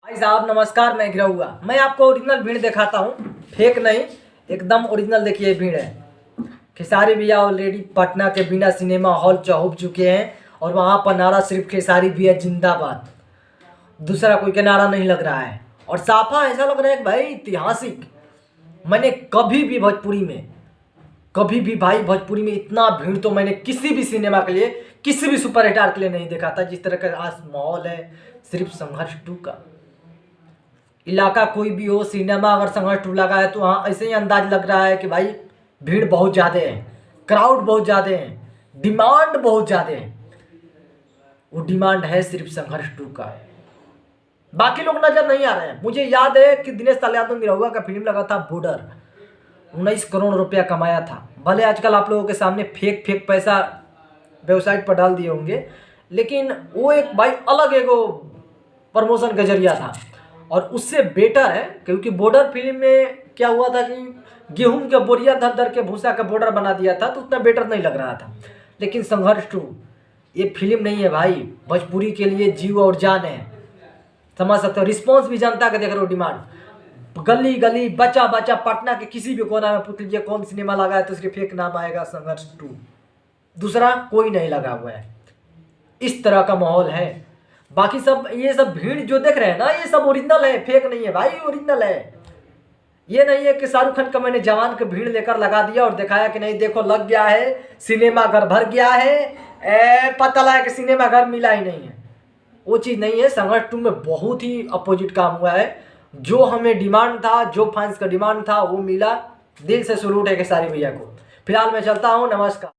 भाई साहब नमस्कार, मैं गिरा हुआ। मैं आपको ओरिजिनल भीड़ दिखाता हूँ, फेक नहीं, एकदम ओरिजिनल। देखिए भीड़ है। खेसारी भैया ऑलरेडी पटना के बिना सिनेमा हॉल चौंक चुके हैं और वहाँ पर नारा सिर्फ खेसारी भैया जिंदाबाद, दूसरा कोई का नारा नहीं लग रहा है। और साफा ऐसा लग रहा है कि भाई ऐतिहासिक। मैंने कभी भी भाई भोजपुरी में इतना भीड़ तो मैंने किसी भी सिनेमा के लिए, किसी भी सुपरस्टार के लिए नहीं देखा था जिस तरह का आज माहौल है। सिर्फ संघर्ष 2 का इलाका कोई भी हो, सिनेमा अगर संघर्ष 2 लगा है तो वहाँ ऐसे ही अंदाज लग रहा है कि भाई भीड़ बहुत ज़्यादा है, क्राउड बहुत ज़्यादा है, डिमांड बहुत ज़्यादा है। वो डिमांड है सिर्फ संघर्ष 2 का, बाकी लोग नजर नहीं आ रहे हैं। मुझे याद है कि दिनेश यादव निरहुआ का फिल्म लगा था बॉर्डर, 19 करोड़ रुपया कमाया था। भले आजकल आप लोगों के सामने फेक पैसा वेबसाइट पर डाल दिए होंगे, लेकिन वो एक भाई अलग एगो प्रमोशन का जरिया था। और उससे बेटर है, क्योंकि बॉर्डर फिल्म में क्या हुआ था कि गेहूं का बोरिया धर धर के भूसा का बॉर्डर बना दिया था, तो उतना बेटर नहीं लग रहा था। लेकिन संघर्ष 2 ये फिल्म नहीं है भाई, भोजपुरी के लिए जीव और जान है। समझ सकते हो, रिस्पॉन्स भी जनता का देख रहे हो, डिमांड गली गली बच्चा बच्चा पटना के किसी भी कोना में पूछ लीजिए कौन सिनेमा लगा है तो उसके फेक नाम आएगा संघर्ष 2, दूसरा कोई नहीं लगा हुआ है। इस तरह का माहौल है। बाकी सब ये सब भीड़ जो देख रहे हैं ना, ये सब ओरिजिनल है, फेक नहीं है भाई, ओरिजिनल है। ये नहीं है कि शाहरुख खान का मैंने जवान के भीड़ लेकर लगा दिया और दिखाया कि नहीं देखो लग गया है, सिनेमा घर भर गया है, पता लगा कि सिनेमा घर मिला ही नहीं है। वो चीज़ नहीं है। संघर्ष 2 में बहुत ही अपोजिट काम हुआ है। जो हमें डिमांड था, जो फैंस का डिमांड था वो मिला। दिल से सैल्यूट है खेसारी भैया को। फिलहाल मैं चलता हूँ, नमस्कार।